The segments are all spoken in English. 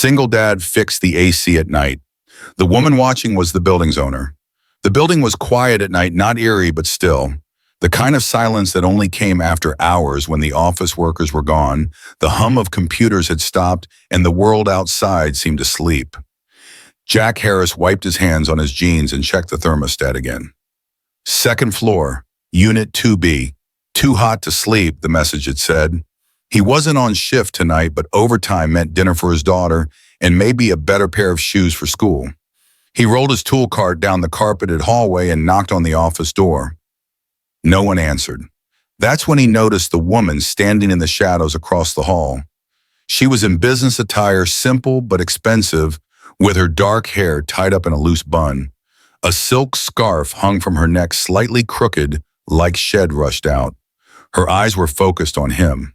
SingleDad fixed the AC at night. The woman watching was the building's owner. The building was quiet at night, not eerie, but still. The kind of silence that only came after hours when the office workers were gone, the hum of computers had stopped, and the world outside seemed to sleep. Jack Harris wiped his hands on his jeans and checked the thermostat again. Second floor, Unit 2B. Too hot to sleep, the message had said. He wasn't on shift tonight, but overtime meant dinner for his daughter and maybe a better pair of shoes for school. He rolled his tool cart down the carpeted hallway and knocked on the office door. No one answered. That's when he noticed the woman standing in the shadows across the hall. She was in business attire, simple but expensive, with her dark hair tied up in a loose bun. A silk scarf hung from her neck, slightly crooked, like shed rushed out. Her eyes were focused on him.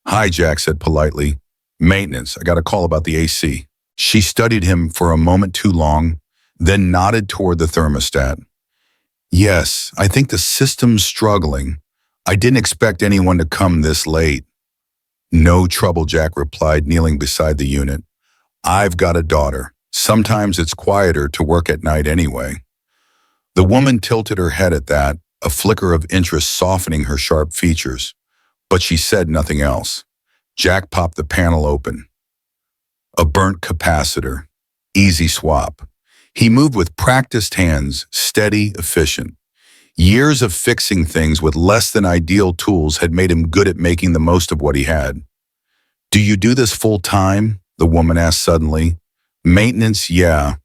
"Hi," Jack said politely. "Maintenance, I got a call about the AC." She studied him for a moment too long, then nodded toward the thermostat. "Yes, I think the system's struggling. I didn't expect anyone to come this late." "No trouble," Jack replied, kneeling beside the unit. "I've got a daughter. Sometimes it's quieter to work at night anyway." The woman tilted her head at that, a flicker of interest softening her sharp features. But she said nothing else. Jack popped the panel open. A burnt capacitor. Easy swap. He moved with practiced hands, steady, efficient. Years of fixing things with less than ideal tools had made him good at making the most of what he had. "Do you do this full time?" the woman asked suddenly. "Maintenance, yeah.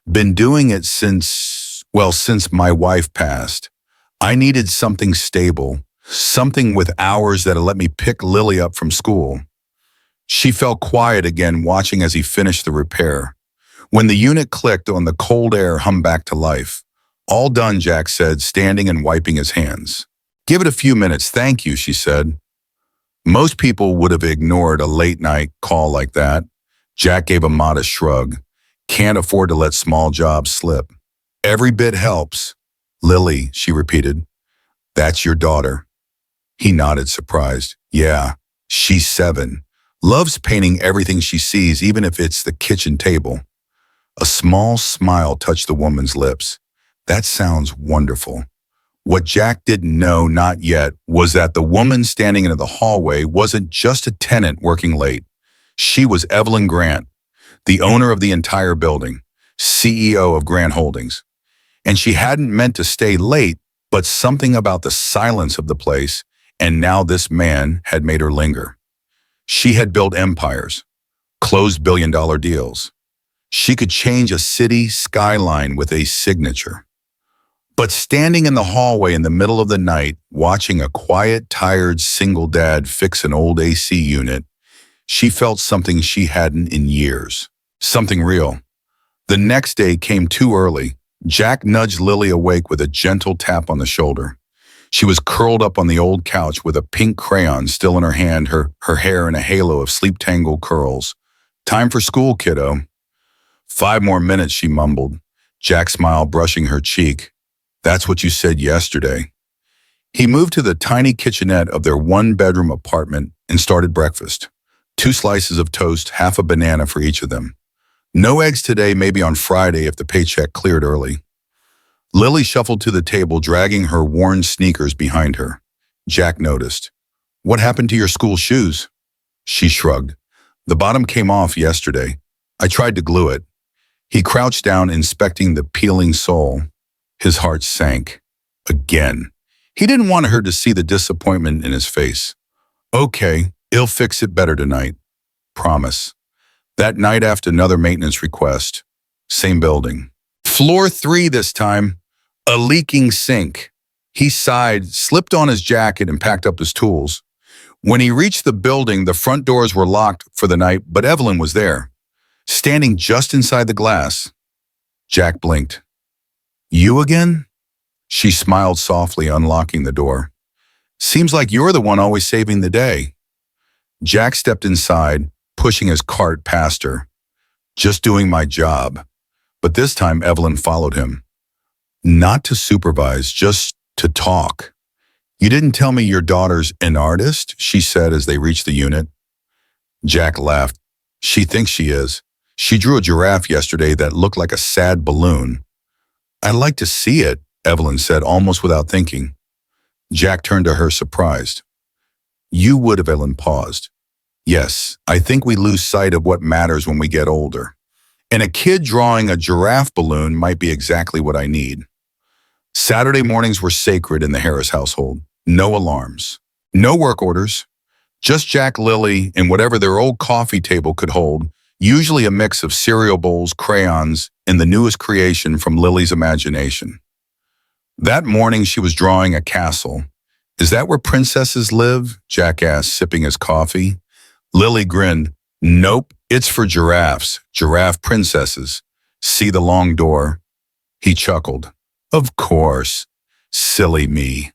Been doing it since my wife passed. I needed something stable, something with hours that'll let me pick Lily up from school." She fell quiet again, watching as he finished the repair. When the unit clicked on, the cold air hummed back to life. "All done," Jack said, standing and wiping his hands. "Give it a few minutes, thank you," she said. Most people would have ignored a late-night call like that. Jack gave a modest shrug. Can't afford to let small jobs slip. "Every bit helps." "Lily," she repeated. "That's your daughter?" He nodded, surprised. "Yeah, she's 7. Loves painting everything she sees, even if it's the kitchen table." A small smile touched the woman's lips. "That sounds wonderful." What Jack didn't know, not yet, was that the woman standing in the hallway wasn't just a tenant working late. She was Evelyn Grant, the owner of the entire building, CEO of Grant Holdings. And she hadn't meant to stay late, but something about the silence of the place, and now this man, had made her linger. She had built empires, closed billion-dollar deals. She could change a city skyline with a signature. But standing in the hallway in the middle of the night, watching a quiet, tired single dad fix an old AC unit, she felt something she hadn't in years. Something real. The next day came too early. Jack nudged Lily awake with a gentle tap on the shoulder. She was curled up on the old couch with a pink crayon still in her hand, her hair in a halo of sleep-tangled curls. "Time for school, kiddo." "5 more minutes," she mumbled. Jack smiled, brushing her cheek. "That's what you said yesterday." He moved to the tiny kitchenette of their 1-bedroom apartment and started breakfast. 2 slices of toast, half a banana for each of them. No eggs today, maybe on Friday if the paycheck cleared early. Lily shuffled to the table, dragging her worn sneakers behind her. Jack noticed. "What happened to your school shoes?" She shrugged. "The bottom came off yesterday. I tried to glue it." He crouched down, inspecting the peeling sole. His heart sank. Again. He didn't want her to see the disappointment in his face. "Okay, he'll fix it better tonight. Promise." That night, after another maintenance request, same building. Floor 3 this time, a leaking sink. He sighed, slipped on his jacket, and packed up his tools. When he reached the building, the front doors were locked for the night, but Evelyn was there, standing just inside the glass. Jack blinked. "You again?" She smiled softly, unlocking the door. "Seems like you're the one always saving the day." Jack stepped inside, pushing his cart past her. "Just doing my job." But this time Evelyn followed him. "Not to supervise, just to talk." "You didn't tell me your daughter's an artist," she said as they reached the unit. Jack laughed. She thinks she is. She drew a giraffe yesterday that looked like a sad balloon. I'd like to see it, Evelyn said almost without thinking. Jack turned to her surprised. You would have, Evelyn paused. Yes, I think we lose sight of what matters when we get older. And a kid drawing a giraffe balloon might be exactly what I need. Saturday mornings were sacred in the Harris household. No alarms. No work orders. Just Jack, Lily, and whatever their old coffee table could hold, usually a mix of cereal bowls, crayons, and the newest creation from Lily's imagination. That morning she was drawing a castle. Is that where princesses live? Jack asked, sipping his coffee. Lily grinned. Nope, it's for giraffes, giraffe princesses. See the long door? He chuckled. Of course. Silly me.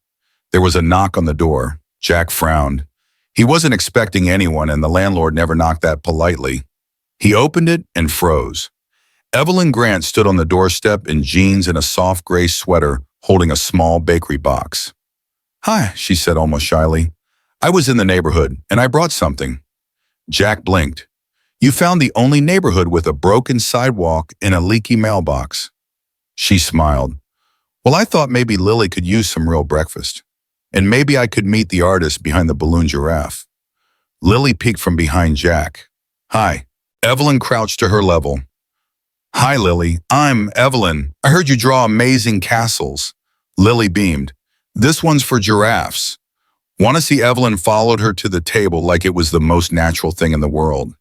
There was a knock on the door. Jack frowned. He wasn't expecting anyone, and the landlord never knocked that politely. He opened it and froze. Evelyn Grant stood on the doorstep in jeans and a soft gray sweater, holding a small bakery box. Hi, she said almost shyly. I was in the neighborhood, and I brought something. Jack blinked. You found the only neighborhood with a broken sidewalk and a leaky mailbox. She smiled. Well, I thought maybe Lily could use some real breakfast. And maybe I could meet the artist behind the balloon giraffe. Lily peeked from behind Jack. Hi. Evelyn crouched to her level. Hi, Lily. I'm Evelyn. I heard you draw amazing castles. Lily beamed. This one's for giraffes. Want to see? Evelyn followed her to the table like it was the most natural thing in the world.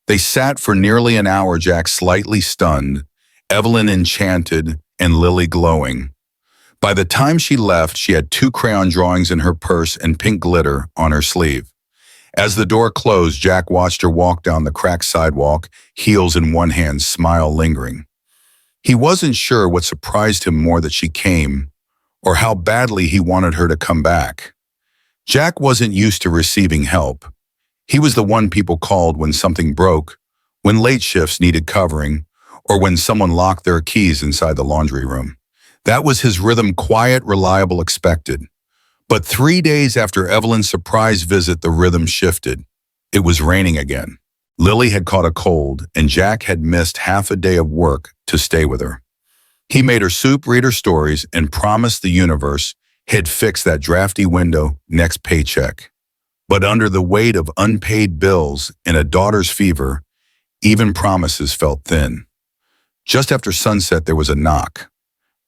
They sat for nearly an hour, Jack slightly stunned, Evelyn enchanted, and Lily glowing. By the time she left, she had 2 crayon drawings in her purse and pink glitter on her sleeve. As the door closed, Jack watched her walk down the cracked sidewalk, heels in one hand, smile lingering. He wasn't sure what surprised him more, that she came, or how badly he wanted her to come back. Jack wasn't used to receiving help. He was the one people called when something broke, when late shifts needed covering, or when someone locked their keys inside the laundry room. That was his rhythm, quiet, reliable, expected. But 3 days after Evelyn's surprise visit, the rhythm shifted. It was raining again. Lily had caught a cold, and Jack had missed half a day of work to stay with her. He made her soup, read her stories, and promised the universe he'd fix that drafty window next paycheck. But under the weight of unpaid bills and a daughter's fever, even promises felt thin. Just after sunset, there was a knock.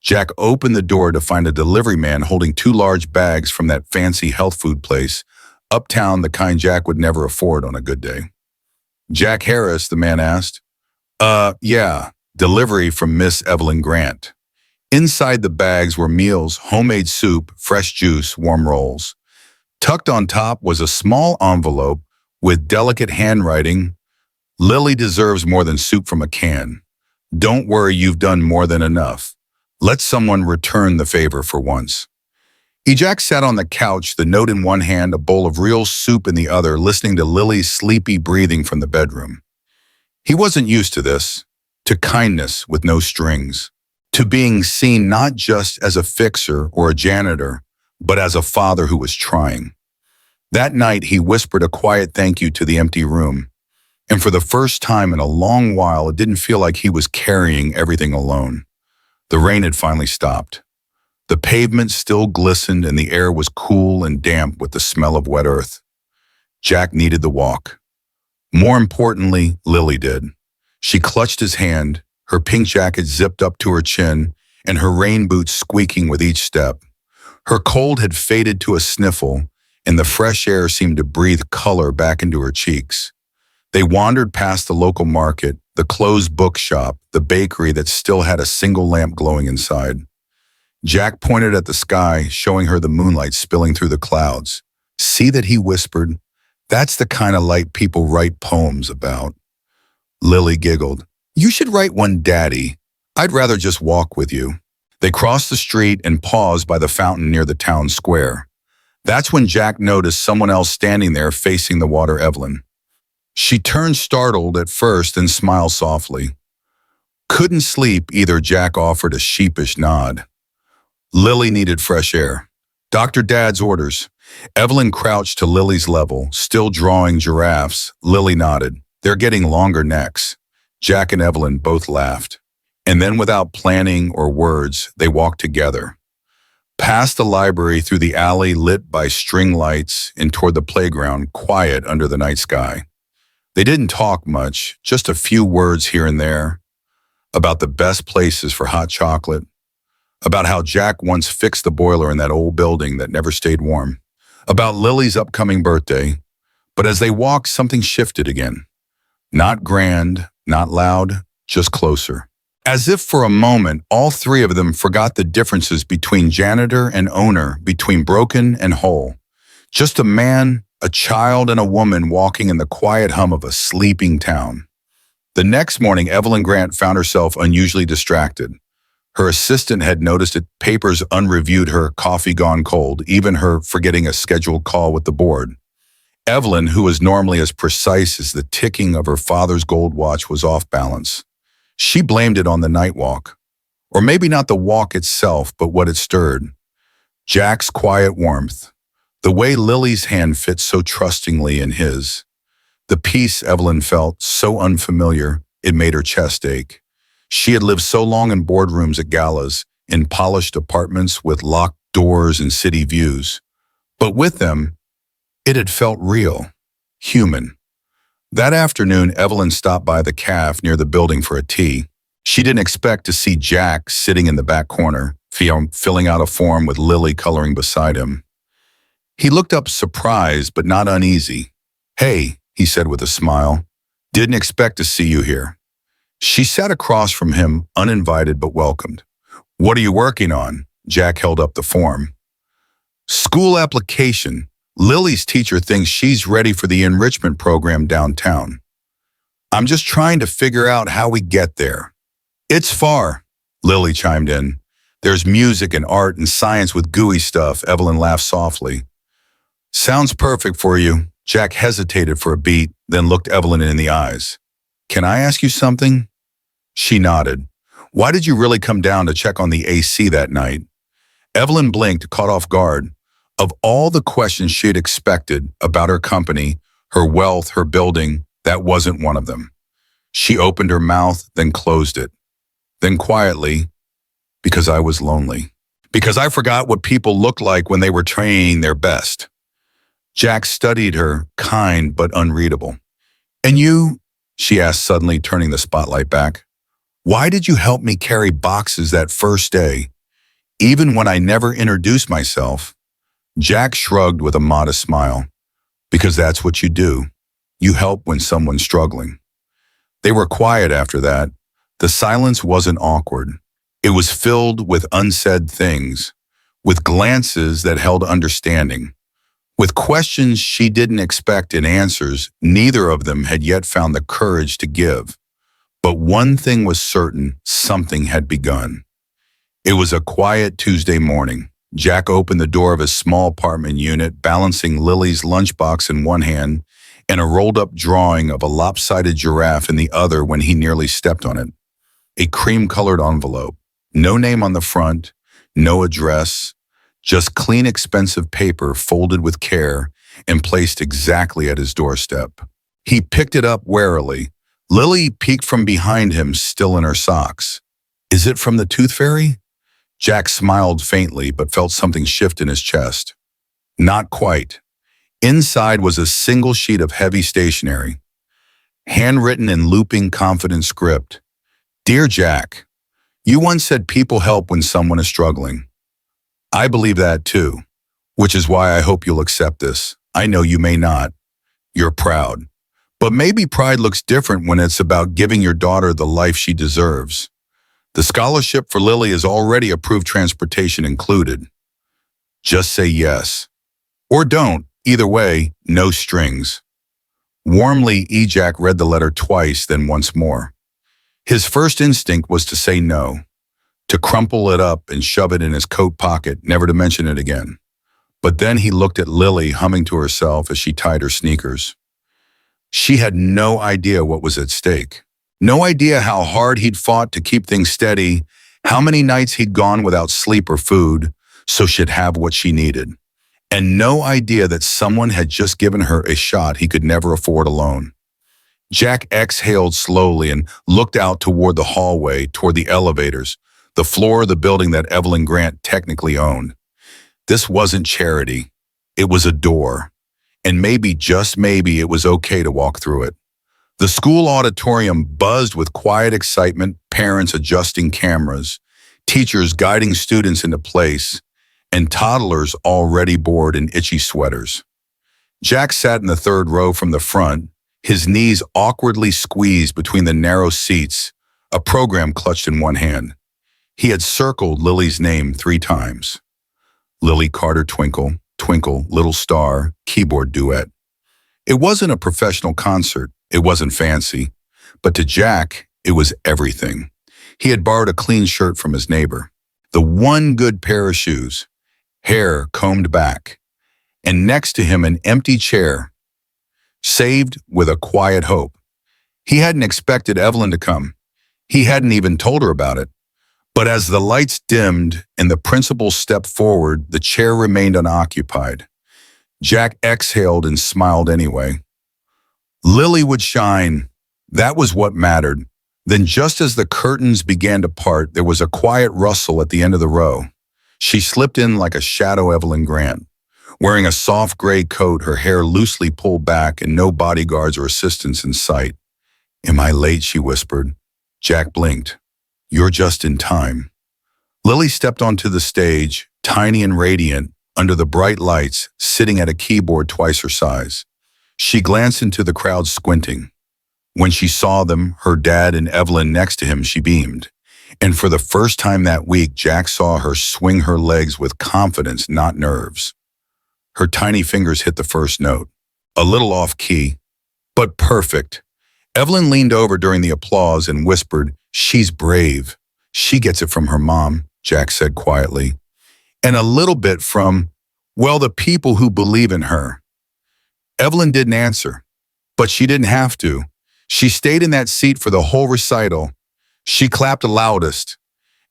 Jack opened the door to find a delivery man holding 2 large bags from that fancy health food place, uptown, the kind Jack would never afford on a good day. Jack Harris, the man asked. Yeah, delivery from Miss Evelyn Grant. Inside the bags were meals, homemade soup, fresh juice, warm rolls. Tucked on top was a small envelope with delicate handwriting. Lily deserves more than soup from a can. Don't worry, you've done more than enough. Let someone return the favor for once. Jack sat on the couch, the note in one hand, a bowl of real soup in the other, listening to Lily's sleepy breathing from the bedroom. He wasn't used to this, to kindness with no strings, to being seen not just as a fixer or a janitor, but as a father who was trying. That night, he whispered a quiet thank you to the empty room, and for the first time in a long while, it didn't feel like he was carrying everything alone. The rain had finally stopped. The pavement still glistened and the air was cool and damp with the smell of wet earth. Jack needed the walk. More importantly, Lily did. She clutched his hand, her pink jacket zipped up to her chin and her rain boots squeaking with each step. Her cold had faded to a sniffle and the fresh air seemed to breathe color back into her cheeks. They wandered past the local market, the closed bookshop, the bakery that still had a single lamp glowing inside. Jack pointed at the sky, showing her the moonlight spilling through the clouds. See that, he whispered. That's the kind of light people write poems about. Lily giggled. You should write one, Daddy. I'd rather just walk with you. They crossed the street and paused by the fountain near the town square. That's when Jack noticed someone else standing there facing the water, Evelyn. She turned startled at first and smiled softly. Couldn't sleep either, Jack offered a sheepish nod. Lily needed fresh air. Dr. Dad's orders. Evelyn crouched to Lily's level, still drawing giraffes. Lily nodded. They're getting longer necks. Jack and Evelyn both laughed. And then without planning or words, they walked together. Past the library, through the alley lit by string lights, and toward the playground, quiet under the night sky. They didn't talk much, just a few words here and there, about the best places for hot chocolate, about how Jack once fixed the boiler in that old building that never stayed warm, about Lily's upcoming birthday. But as they walked, something shifted again. Not grand, not loud, just closer. As if for a moment, all three of them forgot the differences between janitor and owner, between broken and whole. Just a man, a child, and a woman walking in the quiet hum of a sleeping town. The next morning, Evelyn Grant found herself unusually distracted. Her assistant had noticed it, papers unreviewed, her coffee gone cold, even her forgetting a scheduled call with the board. Evelyn, who was normally as precise as the ticking of her father's gold watch, was off balance. She blamed it on the night walk. Or maybe not the walk itself, but what it stirred. Jack's quiet warmth. The way Lily's hand fit so trustingly in his. The peace Evelyn felt, so unfamiliar, it made her chest ache. She had lived so long in boardrooms at galas, in polished apartments with locked doors and city views. But with them, it had felt real, human. That afternoon, Evelyn stopped by the cafe near the building for a tea. She didn't expect to see Jack sitting in the back corner, filling out a form with Lily coloring beside him. He looked up surprised but not uneasy. "Hey," he said with a smile. "Didn't expect to see you here." She sat across from him, uninvited but welcomed. "What are you working on?" Jack held up the form. "School application. Lily's teacher thinks she's ready for the enrichment program downtown. I'm just trying to figure out how we get there." "It's far," Lily chimed in. "There's music and art and science with gooey stuff," Evelyn laughed softly. "Sounds perfect for you." Jack hesitated for a beat, then looked Evelyn in the eyes. "Can I ask you something?" She nodded. "Why did you really come down to check on the AC that night?" Evelyn blinked, caught off guard. Of all the questions she had expected about her company, her wealth, her building, that wasn't one of them. She opened her mouth, then closed it. Then quietly, "Because I was lonely. Because I forgot what people looked like when they were trying their best." Jack studied her, kind but unreadable. "And you?" she asked suddenly, turning the spotlight back. "Why did you help me carry boxes that first day, even when I never introduced myself?" Jack shrugged with a modest smile. "Because that's what you do. You help when someone's struggling." They were quiet after that. The silence wasn't awkward. It was filled with unsaid things, with glances that held understanding, with questions she didn't expect and answers neither of them had yet found the courage to give. But one thing was certain, something had begun. It was a quiet Tuesday morning. Jack opened the door of his small apartment unit, balancing Lily's lunchbox in one hand and a rolled-up drawing of a lopsided giraffe in the other when he nearly stepped on it. A cream-colored envelope. No name on the front, no address, just clean, expensive paper folded with care and placed exactly at his doorstep. He picked it up warily. Lily peeked from behind him, still in her socks. "Is it from the Tooth Fairy?" Jack smiled faintly, but felt something shift in his chest. Not quite. Inside was a single sheet of heavy stationery, handwritten in looping, confident script. "Dear Jack, you once said people help when someone is struggling. I believe that too, which is why I hope you'll accept this. I know you may not. You're proud. But maybe pride looks different when it's about giving your daughter the life she deserves. The scholarship for Lily is already approved, transportation included. Just say yes. Or don't. Either way, no strings." Warmly, Jack read the letter twice, then once more. His first instinct was to say no, to crumple it up and shove it in his coat pocket, never to mention it again. But then he looked at Lily, humming to herself as she tied her sneakers. She had no idea what was at stake. No idea how hard he'd fought to keep things steady, how many nights he'd gone without sleep or food, so she'd have what she needed. And no idea that someone had just given her a shot he could never afford alone. Jack exhaled slowly and looked out toward the hallway, toward the elevators, the floor of the building that Evelyn Grant technically owned. This wasn't charity. It was a door. And maybe, just maybe, it was okay to walk through it. The school auditorium buzzed with quiet excitement, parents adjusting cameras, teachers guiding students into place, and toddlers already bored in itchy sweaters. Jack sat in the third row from the front, his knees awkwardly squeezed between the narrow seats, a program clutched in one hand. He had circled Lily's name 3 times. Lily Carter Twinkle, Twinkle, Little Star, keyboard duet. It wasn't a professional concert, it wasn't fancy, but to Jack, it was everything. He had borrowed a clean shirt from his neighbor, the one good pair of shoes, hair combed back, and next to him an empty chair, saved with a quiet hope. He hadn't expected Evelyn to come. He hadn't even told her about it. But as the lights dimmed and the principal stepped forward, the chair remained unoccupied. Jack exhaled and smiled anyway. Lily would shine. That was what mattered. Then just as the curtains began to part, there was a quiet rustle at the end of the row. She slipped in like a shadow Evelyn Grant, wearing a soft gray coat, her hair loosely pulled back and no bodyguards or assistants in sight. "Am I late?" she whispered. Jack blinked. "You're just in time." Lily stepped onto the stage, tiny and radiant, under the bright lights, sitting at a keyboard twice her size. She glanced into the crowd, squinting. When she saw them, her dad and Evelyn next to him, she beamed. And for the first time that week, Jack saw her swing her legs with confidence, not nerves. Her tiny fingers hit the first note. A little off key, but perfect. Evelyn leaned over during the applause and whispered, "She's brave. She gets it from her mom," Jack said quietly. "And a little bit from, well, the people who believe in her." Evelyn didn't answer, but she didn't have to. She stayed in that seat for the whole recital. She clapped the loudest.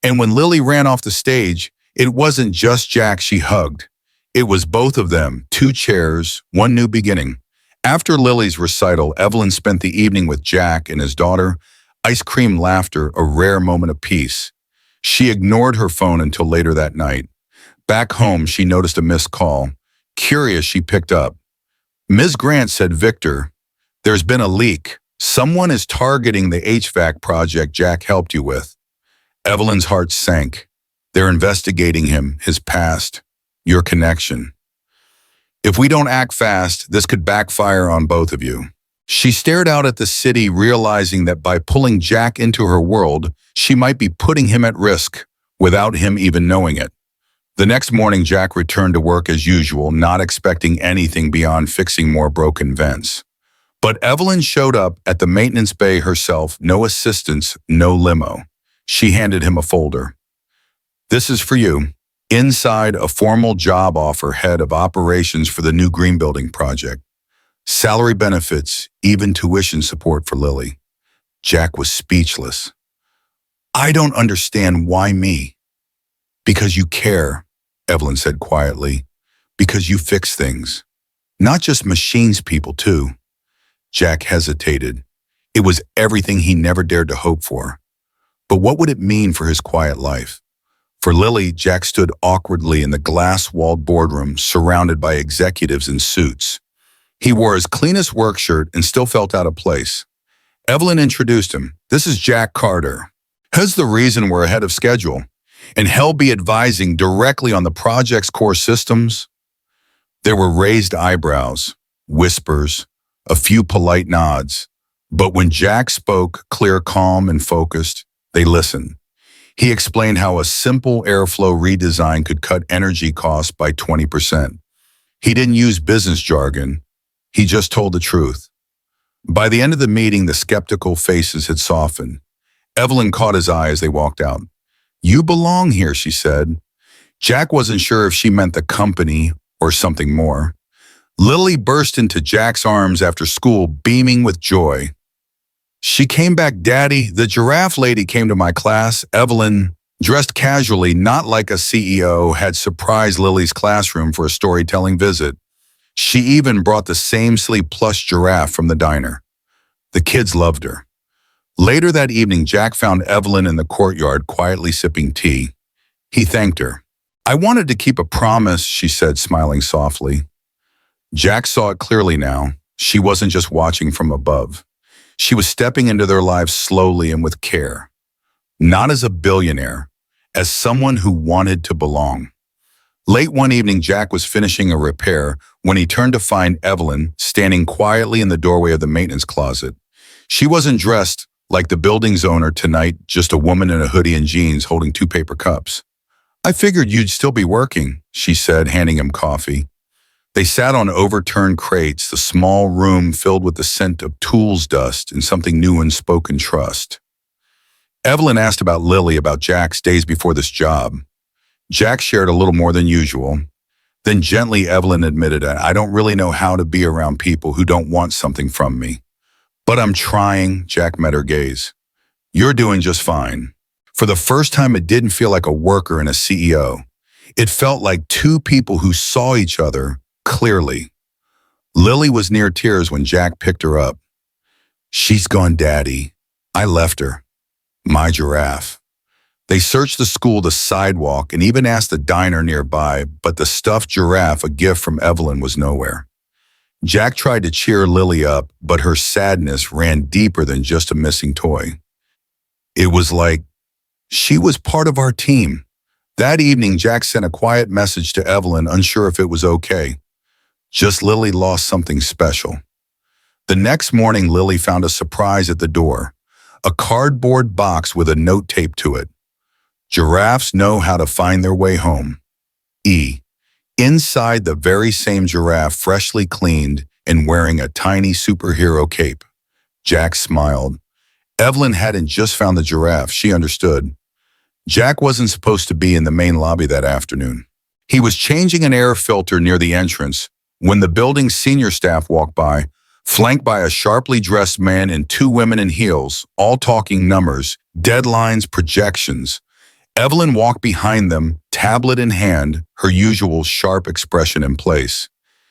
And when Lily ran off the stage, it wasn't just Jack she hugged. It was both of them, 2 chairs, 1 new beginning. After Lily's recital, Evelyn spent the evening with Jack and his daughter, ice cream laughter, a rare moment of peace. She ignored her phone until later that night. Back home, she noticed a missed call. Curious, she picked up. "Ms. Grant," said Victor, "there's been a leak. Someone is targeting the HVAC project Jack helped you with." Evelyn's heart sank. "They're investigating him, his past, your connection. If we don't act fast, this could backfire on both of you." She stared out at the city, realizing that by pulling Jack into her world, she might be putting him at risk without him even knowing it. The next morning, Jack returned to work as usual, not expecting anything beyond fixing more broken vents. But Evelyn showed up at the maintenance bay herself, no assistants, no limo. She handed him a folder. "This is for you." Inside, a formal job offer, head of operations for the new green building project. Salary benefits, even tuition support for Lily. Jack was speechless. "I don't understand. Why me?" "Because you care," Evelyn said quietly. "Because you fix things. Not just machines, people too." Jack hesitated. It was everything he never dared to hope for. But what would it mean for his quiet life? For Lily, Jack stood awkwardly in the glass-walled boardroom, surrounded by executives in suits. He wore his cleanest work shirt and still felt out of place. Evelyn introduced him. "This is Jack Carter. Here's the reason we're ahead of schedule. And he'll be advising directly on the project's core systems." There were raised eyebrows, whispers, a few polite nods. But when Jack spoke, clear, calm, and focused, they listened. He explained how a simple airflow redesign could cut energy costs by 20%. He didn't use business jargon. He just told the truth. By the end of the meeting, the skeptical faces had softened. Evelyn caught his eye as they walked out. "You belong here," she said. Jack wasn't sure if she meant the company or something more. Lily burst into Jack's arms after school, beaming with joy. She came back, "Daddy, the giraffe lady came to my class." Evelyn, dressed casually, not like a CEO, had surprised Lily's classroom for a storytelling visit. She even brought the same silly plush giraffe from the diner. The kids loved her. Later that evening, Jack found Evelyn in the courtyard quietly sipping tea. He thanked her. "I wanted to keep a promise," she said, smiling softly. Jack saw it clearly now. She wasn't just watching from above. She was stepping into their lives slowly and with care. Not as a billionaire, as someone who wanted to belong. Late one evening, Jack was finishing a repair when he turned to find Evelyn standing quietly in the doorway of the maintenance closet. She wasn't dressed like the building's owner tonight, just a woman in a hoodie and jeans holding 2 paper cups. "I figured you'd still be working," she said, handing him coffee. They sat on overturned crates, the small room filled with the scent of tools dust and something new in spoken trust. Evelyn asked about Lily, about Jack's days before this job. Jack shared a little more than usual. Then gently, Evelyn admitted, "I don't really know how to be around people who don't want something from me. But I'm trying." Jack met her gaze. "You're doing just fine." For the first time, it didn't feel like a worker and a CEO. It felt like two people who saw each other clearly. Lily was near tears when Jack picked her up. "She's gone, Daddy. I left her. My giraffe." They searched the school, the sidewalk, and even asked the diner nearby, but the stuffed giraffe, a gift from Evelyn, was nowhere. Jack tried to cheer Lily up, but her sadness ran deeper than just a missing toy. It was like she was part of our team. That evening, Jack sent a quiet message to Evelyn, unsure if it was okay. Just Lily lost something special. The next morning, Lily found a surprise at the door. A cardboard box with a note taped to it. "Giraffes know how to find their way home. E." Inside, the very same giraffe, freshly cleaned and wearing a tiny superhero cape. Jack smiled. Evelyn hadn't just found the giraffe, she understood. Jack wasn't supposed to be in the main lobby that afternoon. He was changing an air filter near the entrance when the building's senior staff walked by, flanked by a sharply dressed man and 2 women in heels, all talking numbers, deadlines, projections. Evelyn walked behind them, tablet in hand, her usual sharp expression in place.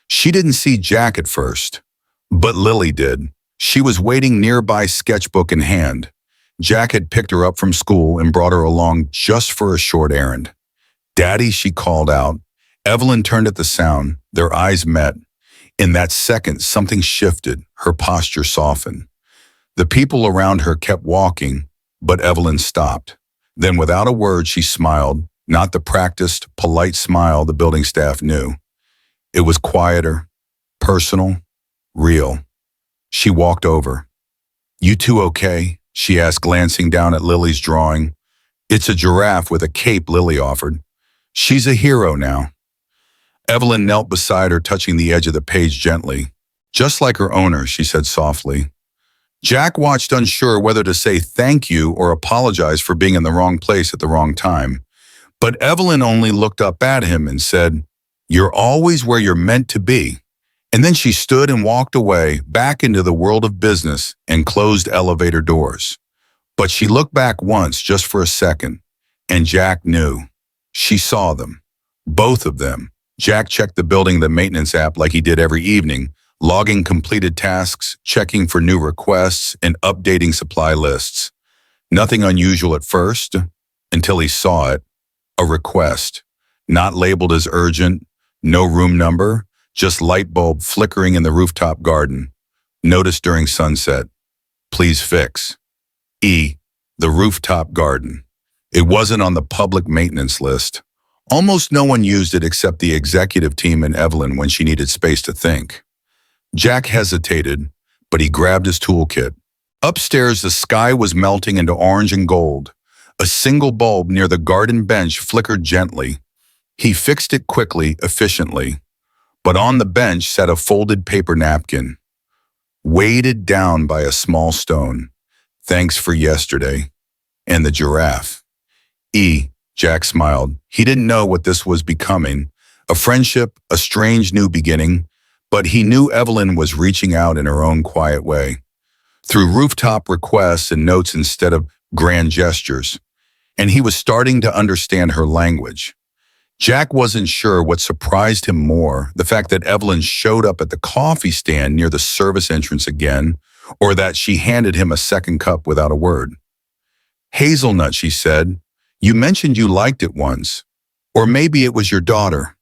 She didn't see Jack at first, but Lily did. She was waiting nearby, sketchbook in hand. Jack had picked her up from school and brought her along just for a short errand. "Daddy," she called out. Evelyn turned at the sound. Their eyes met. In that second, something shifted. Her posture softened. The people around her kept walking, but Evelyn stopped. Then without a word, she smiled, not the practiced, polite smile the building staff knew. It was quieter, personal, real. She walked over. "You two okay?" she asked, glancing down at Lily's drawing. "It's a giraffe with a cape," Lily offered. "She's a hero now." Evelyn knelt beside her, touching the edge of the page gently. "Just like her owner," she said softly. Jack watched, unsure whether to say thank you or apologize for being in the wrong place at the wrong time. But Evelyn only looked up at him and said, "You're always where you're meant to be." And then she stood and walked away, back into the world of business and closed elevator doors. But she looked back once, just for a second, and Jack knew. She saw them. Both of them. Jack checked the building, the maintenance app, like he did every evening, logging completed tasks, checking for new requests, and updating supply lists. Nothing unusual at first, until he saw it. A request. Not labeled as urgent, no room number, just light bulb flickering in the rooftop garden. Notice during sunset. Please fix. E. The rooftop garden. It wasn't on the public maintenance list. Almost no one used it except the executive team and Evelyn when she needed space to think. Jack hesitated, but he grabbed his toolkit. Upstairs, the sky was melting into orange and gold. A single bulb near the garden bench flickered gently. He fixed it quickly, efficiently. But on the bench sat a folded paper napkin, weighted down by a small stone. "Thanks for yesterday." And the giraffe. E. Jack smiled. He didn't know what this was becoming. A friendship, a strange new beginning. But he knew Evelyn was reaching out in her own quiet way, through rooftop requests and notes instead of grand gestures. And he was starting to understand her language. Jack wasn't sure what surprised him more, the fact that Evelyn showed up at the coffee stand near the service entrance again, or that she handed him a second cup without a word. Hazelnut, she said, you mentioned you liked it once. Or maybe it was your daughter.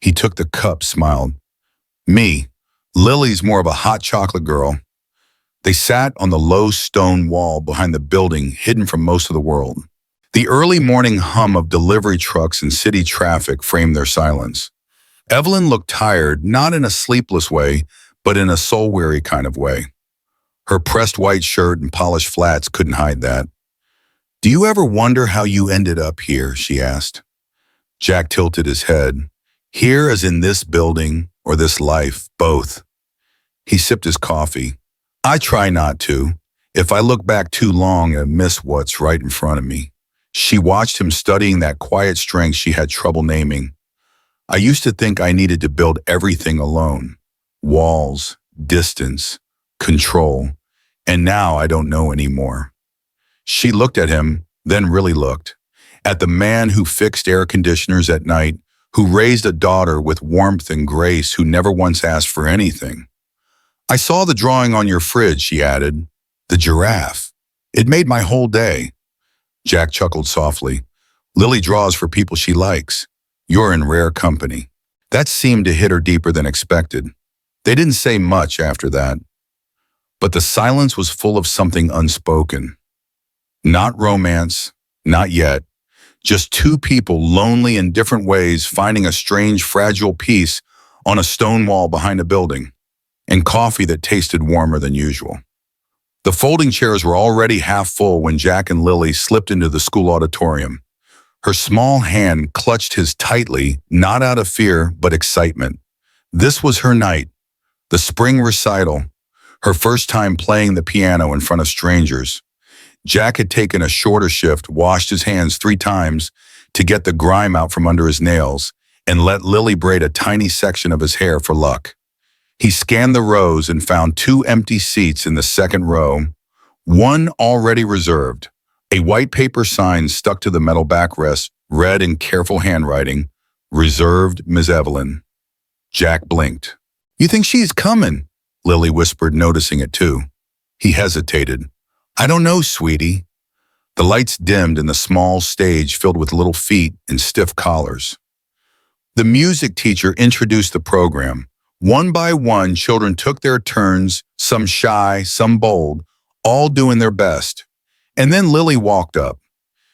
He took the cup, smiled. Me. Lily's more of a hot chocolate girl. They sat on the low stone wall behind the building, hidden from most of the world. The early morning hum of delivery trucks and city traffic framed their silence. Evelyn looked tired, not in a sleepless way, but in a soul-weary kind of way. Her pressed white shirt and polished flats couldn't hide that. Do you ever wonder how you ended up here? She asked. Jack tilted his head. Here as in this building or this life, both. He sipped his coffee. I try not to. If I look back too long, I miss what's right in front of me. She watched him studying that quiet strength she had trouble naming. I used to think I needed to build everything alone. Walls, distance, control. And now I don't know anymore. She looked at him, then really looked. At the man who fixed air conditioners at night, who raised a daughter with warmth and grace, who never once asked for anything. I saw the drawing on your fridge, she added. The giraffe. It made my whole day. Jack chuckled softly. Lily draws for people she likes. You're in rare company. That seemed to hit her deeper than expected. They didn't say much after that. But the silence was full of something unspoken. Not romance, not yet. Just two people lonely in different ways, finding a strange, fragile peace on a stone wall behind a building, and coffee that tasted warmer than usual. The folding chairs were already half full when Jack and Lily slipped into the school auditorium. Her small hand clutched his tightly, not out of fear, but excitement. This was her night, the spring recital, her first time playing the piano in front of strangers. Jack had taken a shorter shift, washed his hands 3 times to get the grime out from under his nails, and let Lily braid a tiny section of his hair for luck. He scanned the rows and found 2 empty seats in the second row, one already reserved. A white paper sign stuck to the metal backrest read in careful handwriting, Reserved Ms. Evelyn. Jack blinked. You think she's coming? Lily whispered, noticing it too. He hesitated. I don't know, sweetie. The lights dimmed and the small stage filled with little feet and stiff collars. The music teacher introduced the program. One by one, children took their turns, some shy, some bold, all doing their best. And then Lily walked up.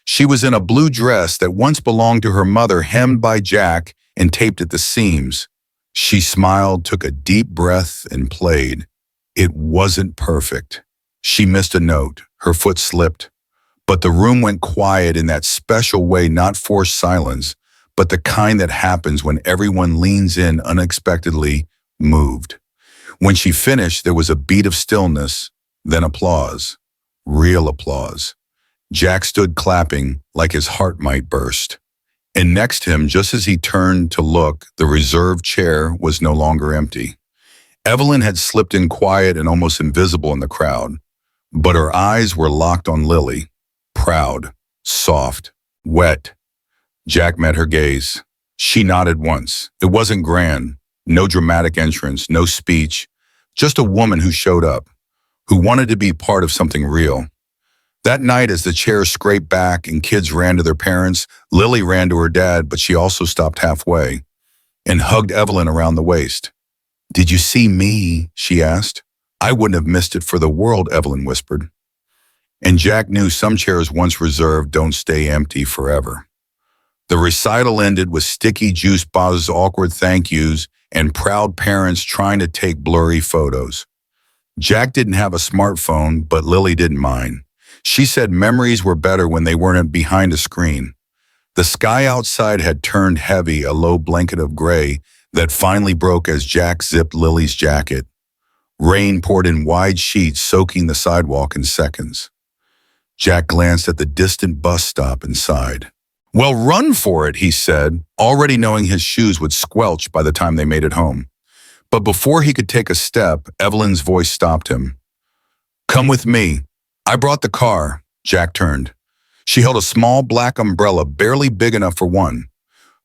She was in a blue dress that once belonged to her mother, hemmed by Jack and taped at the seams. She smiled, took a deep breath, and played. It wasn't perfect. She missed a note. Her foot slipped. But the room went quiet in that special way, not forced silence, but the kind that happens when everyone leans in unexpectedly, moved. When she finished, there was a beat of stillness, then applause. Real applause. Jack stood clapping like his heart might burst. And next to him, just as he turned to look, the reserved chair was no longer empty. Evelyn had slipped in quiet and almost invisible in the crowd, but her eyes were locked on Lily, proud, soft, wet. Jack met her gaze. She nodded once. It wasn't grand, no dramatic entrance, no speech, just a woman who showed up, who wanted to be part of something real. That night, as the chairs scraped back and kids ran to their parents, Lily ran to her dad, but she also stopped halfway and hugged Evelyn around the waist. Did you see me? She asked. I wouldn't have missed it for the world, Evelyn whispered. And Jack knew some chairs once reserved don't stay empty forever. The recital ended with sticky juice bottles, awkward thank yous, and proud parents trying to take blurry photos. Jack didn't have a smartphone, but Lily didn't mind. She said memories were better when they weren't behind a screen. The sky outside had turned heavy, a low blanket of gray that finally broke as Jack zipped Lily's jacket. Rain poured in wide sheets, soaking the sidewalk in seconds. Jack glanced at the distant bus stop and sighed. Well, run for it, he said, already knowing his shoes would squelch by the time they made it home. But before he could take a step, Evelyn's voice stopped him. Come with me. I brought the car. Jack turned. She held a small black umbrella, barely big enough for one.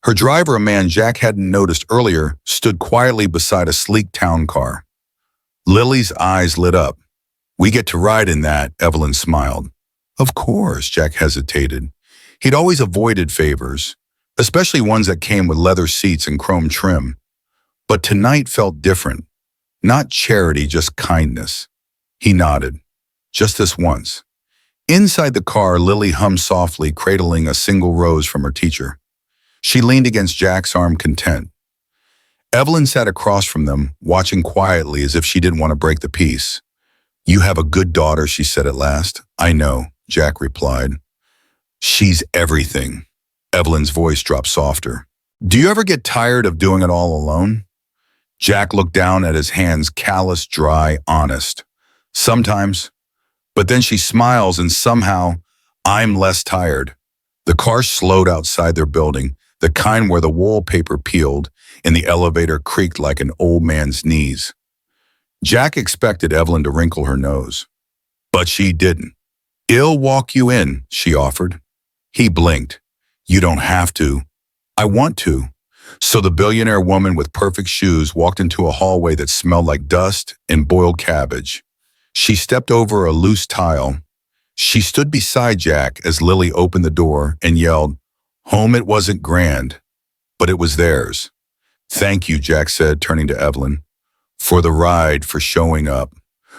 Her driver, a man Jack hadn't noticed earlier, stood quietly beside a sleek town car. Lily's eyes lit up. We get to ride in that, Evelyn smiled. Of course, Jack hesitated. He'd always avoided favors, especially ones that came with leather seats and chrome trim. But tonight felt different. Not charity, just kindness. He nodded. Just this once. Inside the car, Lily hummed softly, cradling a single rose from her teacher. She leaned against Jack's arm, content. Evelyn sat across from them, watching quietly as if she didn't want to break the peace. You have a good daughter, she said at last. I know, Jack replied. She's everything. Evelyn's voice dropped softer. Do you ever get tired of doing it all alone? Jack looked down at his hands, callous, dry, honest. Sometimes. But then she smiles and somehow, I'm less tired. The car slowed outside their building, the kind where the wallpaper peeled and the elevator creaked like an old man's knees. Jack expected Evelyn to wrinkle her nose. But she didn't. I'll walk you in, she offered. He blinked. You don't have to. I want to. So the billionaire woman with perfect shoes walked into a hallway that smelled like dust and boiled cabbage. She stepped over a loose tile. She stood beside Jack as Lily opened the door and yelled, Home it wasn't grand, but it was theirs. Thank you, Jack said, turning to Evelyn. For the ride, for showing up,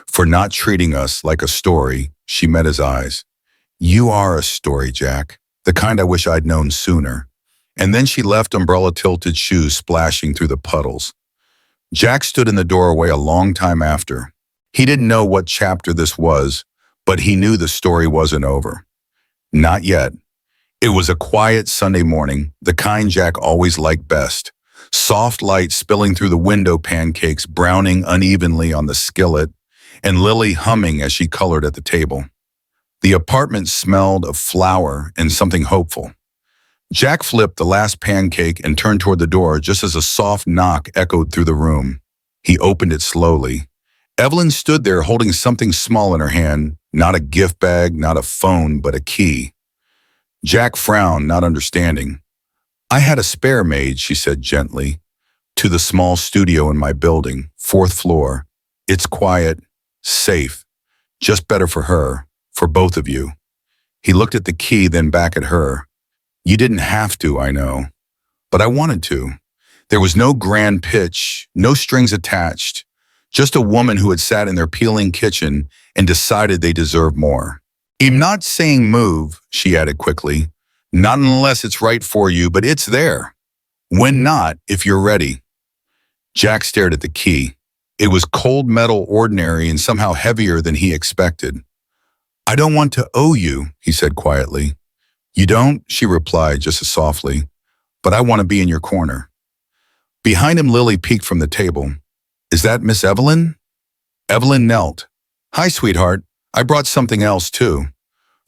for not treating us like a story. She met his eyes. You are a story, Jack, the kind I wish I'd known sooner. And then she left umbrella-tilted shoes splashing through the puddles. Jack stood in the doorway a long time after. He didn't know what chapter this was, but he knew the story wasn't over. Not yet. It was a quiet Sunday morning, the kind Jack always liked best. Soft light spilling through the window, pancakes browning unevenly on the skillet, and Lily humming as she colored at the table. The apartment smelled of flour and something hopeful. Jack flipped the last pancake and turned toward the door just as a soft knock echoed through the room. He opened it slowly. Evelyn stood there holding something small in her hand, not a gift bag, not a phone, but a key. Jack frowned, not understanding. I had a spare maid, she said gently, to the small studio in my building, 4th floor. It's quiet, safe, just better for her, for both of you. He looked at the key, then back at her. You didn't have to, I know, but I wanted to. There was no grand pitch, no strings attached, just a woman who had sat in their peeling kitchen and decided they deserved more. I'm not saying move, she added quickly, not unless it's right for you, but it's there. When not, if you're ready. Jack stared at the key. It was cold metal, ordinary, and somehow heavier than he expected. I don't want to owe you, he said quietly. You don't, she replied just as softly, but I want to be in your corner. Behind him, Lily peeked from the table. Is that Miss Evelyn? Evelyn knelt. Hi, sweetheart. I brought something else, too.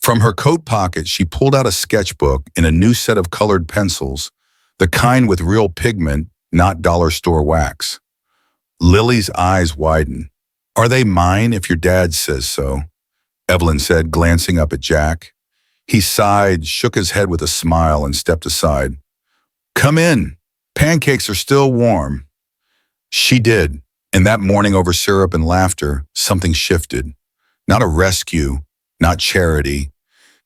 From her coat pocket, she pulled out a sketchbook and a new set of colored pencils, the kind with real pigment, not dollar store wax. Lily's eyes widened. Are they mine if your dad says so? Evelyn said, glancing up at Jack. He sighed, shook his head with a smile, and stepped aside. Come in. Pancakes are still warm. She did, and that morning over syrup and laughter, something shifted. Not a rescue, not charity,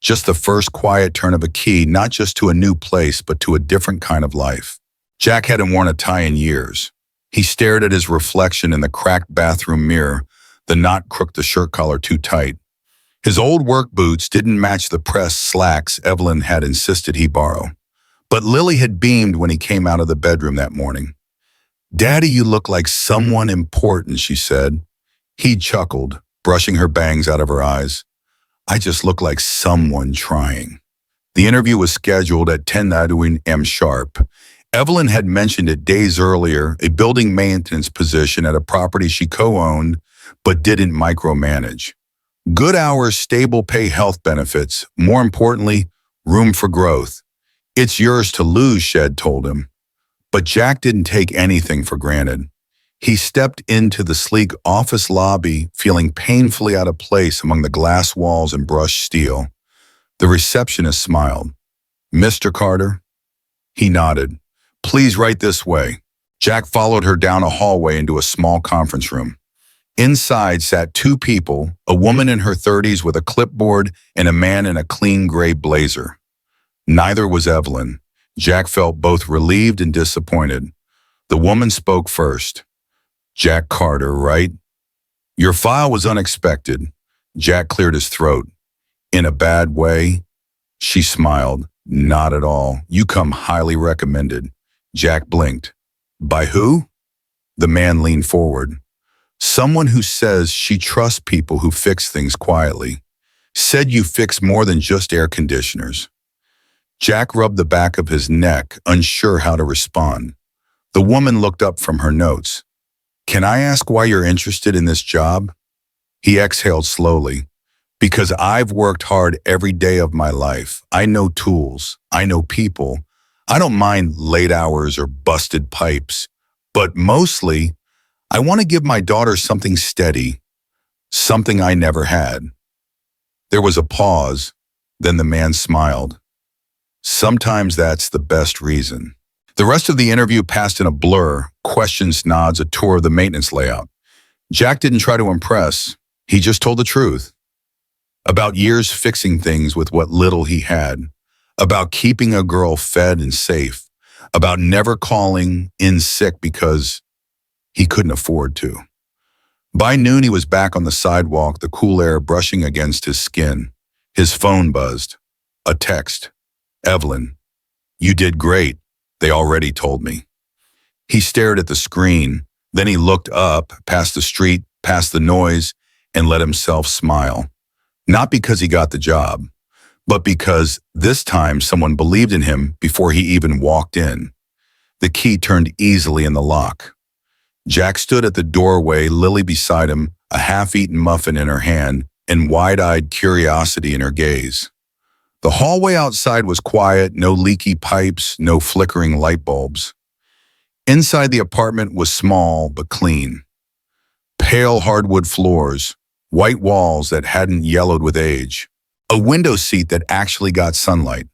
just the first quiet turn of a key, not just to a new place, but to a different kind of life. Jack hadn't worn a tie in years. He stared at his reflection in the cracked bathroom mirror, the knot crooked the shirt collar too tight. His old work boots didn't match the pressed slacks Evelyn had insisted he borrow. But Lily had beamed when he came out of the bedroom that morning. Daddy, you look like someone important, she said. He chuckled, brushing her bangs out of her eyes. I just look like someone trying. The interview was scheduled at 10 a.m. sharp. Evelyn had mentioned it days earlier, a building maintenance position at a property she co-owned but didn't micromanage. Good hours, stable pay, health benefits. More importantly, room for growth. It's yours to lose, Shed told him. But Jack didn't take anything for granted. He stepped into the sleek office lobby, feeling painfully out of place among the glass walls and brushed steel. The receptionist smiled. Mr. Carter? He nodded. Please, right this way. Jack followed her down a hallway into a small conference room. Inside sat two people, a woman in her 30s with a clipboard and a man in a clean gray blazer. Neither was Evelyn. Jack felt both relieved and disappointed. The woman spoke first. "Jack Carter, right? Your file was unexpected." Jack cleared his throat. "In a bad way?" She smiled. "Not at all. You come highly recommended." Jack blinked. "By who?" The man leaned forward. "Someone who says she trusts people who fix things quietly. Said you fix more than just air conditioners." Jack rubbed the back of his neck, unsure how to respond. The woman looked up from her notes. "Can I ask why you're interested in this job?" He exhaled slowly. "Because I've worked hard every day of my life. I know tools. I know people. I don't mind late hours or busted pipes. But mostly, I want to give my daughter something steady, something I never had." There was a pause, then the man smiled. "Sometimes that's the best reason." The rest of the interview passed in a blur, questions, nods, a tour of the maintenance layout. Jack didn't try to impress. He just told the truth. About years fixing things with what little he had. About keeping a girl fed and safe. About never calling in sick because he couldn't afford to. By noon, he was back on the sidewalk, the cool air brushing against his skin. His phone buzzed. A text. "Evelyn, you did great. They already told me." He stared at the screen. Then he looked up, past the street, past the noise, and let himself smile. Not because he got the job, but because this time someone believed in him before he even walked in. The key turned easily in the lock. Jack stood at the doorway, Lily beside him, a half-eaten muffin in her hand, and wide-eyed curiosity in her gaze. The hallway outside was quiet, no leaky pipes, no flickering light bulbs. Inside the apartment was small but clean. Pale hardwood floors, white walls that hadn't yellowed with age, a window seat that actually got sunlight.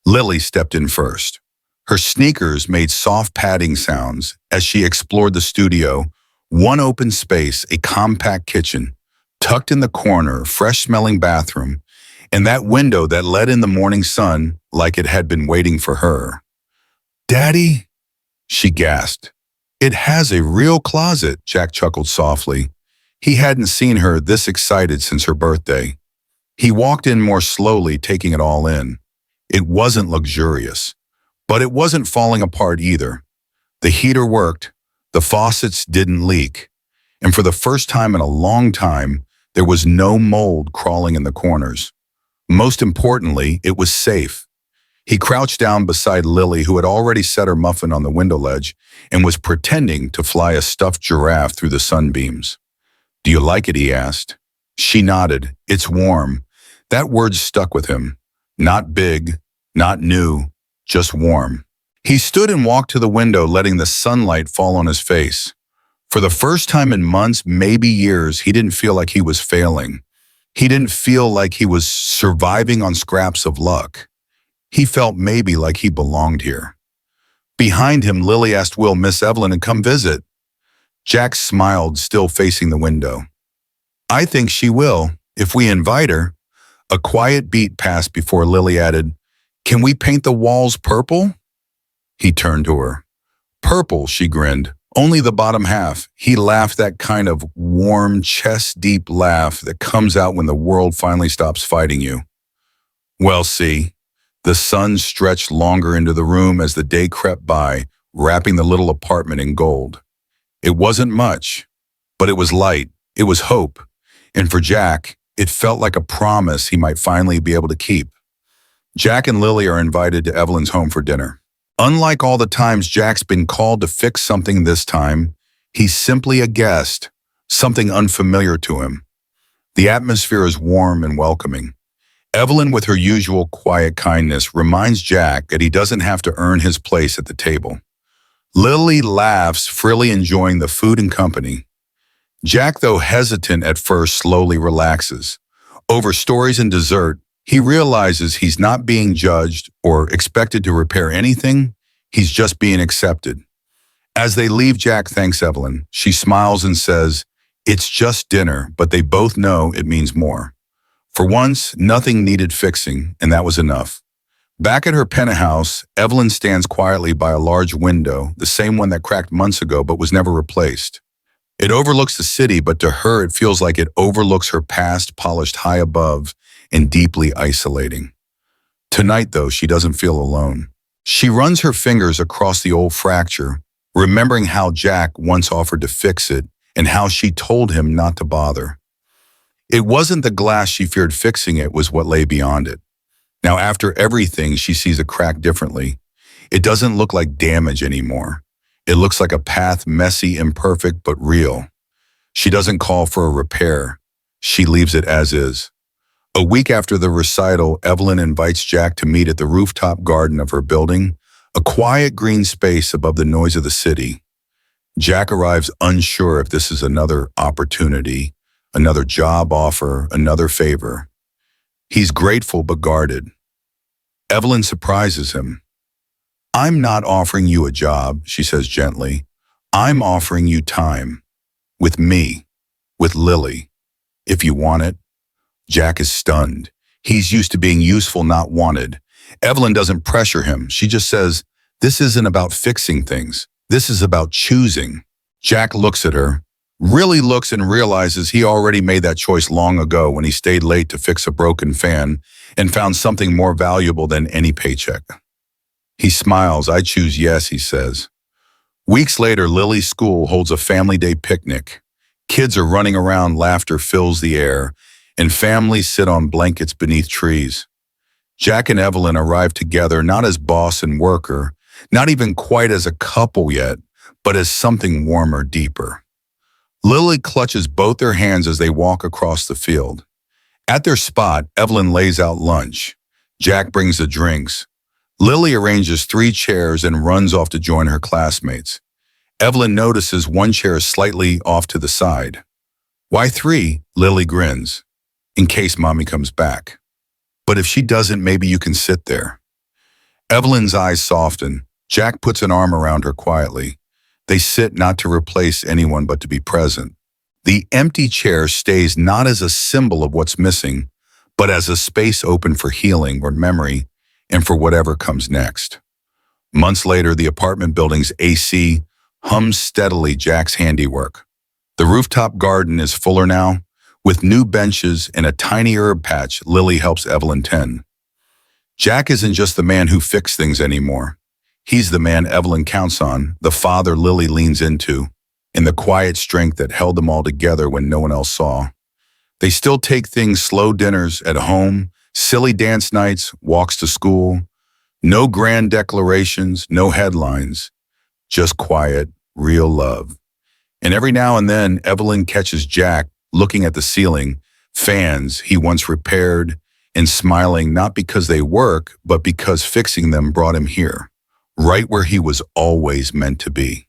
Lily stepped in first. Her sneakers made soft padding sounds as she explored the studio, one open space, a compact kitchen, tucked in the corner, fresh-smelling bathroom, and that window that let in the morning sun like it had been waiting for her. "Daddy?" she gasped. "It has a real closet," Jack chuckled softly. He hadn't seen her this excited since her birthday. He walked in more slowly, taking it all in. It wasn't luxurious, but it wasn't falling apart either. The heater worked, the faucets didn't leak, and for the first time in a long time, there was no mold crawling in the corners. Most importantly, it was safe. He crouched down beside Lily, who had already set her muffin on the window ledge and was pretending to fly a stuffed giraffe through the sunbeams. "Do you like it?" he asked. She nodded. "It's warm." That word stuck with him. Not big, not new, just warm. He stood and walked to the window, letting the sunlight fall on his face. For the first time in months, maybe years, he didn't feel like he was failing. He didn't feel like he was surviving on scraps of luck. He felt maybe like he belonged here. Behind him, Lily asked, "Will Miss Evelyn and come visit?" Jack smiled, still facing the window. "I think she will, if we invite her." A quiet beat passed before Lily added, "Can we paint the walls purple?" He turned to her. "Purple," she grinned. "Only the bottom half." He laughed, that kind of warm, chest-deep laugh that comes out when the world finally stops fighting you. "Well, see." The sun stretched longer into the room as the day crept by, wrapping the little apartment in gold. It wasn't much, but it was light. It was hope. And for Jack, it felt like a promise he might finally be able to keep. Jack and Lily are invited to Evelyn's home for dinner. Unlike all the times Jack's been called to fix something this time, he's simply a guest, something unfamiliar to him. The atmosphere is warm and welcoming. Evelyn, with her usual quiet kindness, reminds Jack that he doesn't have to earn his place at the table. Lily laughs, freely enjoying the food and company. Jack, though hesitant at first, slowly relaxes. Over stories and dessert, he realizes he's not being judged or expected to repair anything. He's just being accepted. As they leave, Jack thanks Evelyn. She smiles and says, It's just dinner, but they both know it means more. For once, nothing needed fixing, and that was enough. Back at her penthouse, Evelyn stands quietly by a large window, the same one that cracked months ago but was never replaced. It overlooks the city, but to her it feels like it overlooks her past, polished high above and deeply isolating. Tonight, though, she doesn't feel alone. She runs her fingers across the old fracture, remembering how Jack once offered to fix it and how she told him not to bother. It wasn't the glass she feared fixing, it was what lay beyond it. Now, after everything, she sees a crack differently. It doesn't look like damage anymore. It looks like a path, messy, imperfect, but real. She doesn't call for a repair. She leaves it as is. A week after the recital, Evelyn invites Jack to meet at the rooftop garden of her building, a quiet green space above the noise of the city. Jack arrives unsure if this is another opportunity, another job offer, another favor. He's grateful but guarded. Evelyn surprises him. "I'm not offering you a job," she says gently. "I'm offering you time. With me. With Lily. If you want it." Jack is stunned. He's used to being useful, not wanted. Evelyn doesn't pressure him. She just says, "This isn't about fixing things. This is about choosing." Jack looks at her, really looks, and realizes he already made that choice long ago when he stayed late to fix a broken fan and found something more valuable than any paycheck. He smiles. "I choose yes," he says. Weeks later, Lily's school holds a family day picnic. Kids are running around, laughter fills the air, and families sit on blankets beneath trees. Jack and Evelyn arrive together not as boss and worker, not even quite as a couple yet, but as something warmer, deeper. Lily clutches both their hands as they walk across the field. At their spot, Evelyn lays out lunch. Jack brings the drinks. Lily arranges 3 chairs and runs off to join her classmates. Evelyn notices one chair is slightly off to the side. "Why 3? Lily grins. "In case Mommy comes back." "But if she doesn't, maybe you can sit there." Evelyn's eyes soften. Jack puts an arm around her quietly. They sit not to replace anyone but to be present. The empty chair stays not as a symbol of what's missing, but as a space open for healing or memory and for whatever comes next. Months later, the apartment building's AC hums steadily, Jack's handiwork. The rooftop garden is fuller now, with new benches and a tiny herb patch Lily helps Evelyn tend. Jack isn't just the man who fixed things anymore. He's the man Evelyn counts on, the father Lily leans into, and the quiet strength that held them all together when no one else saw. They still take things slow, dinners at home, silly dance nights, walks to school. No grand declarations, no headlines, just quiet, real love. And every now and then, Evelyn catches Jack looking at the ceiling, fans he once repaired, and smiling not because they work, but because fixing them brought him here, right where he was always meant to be.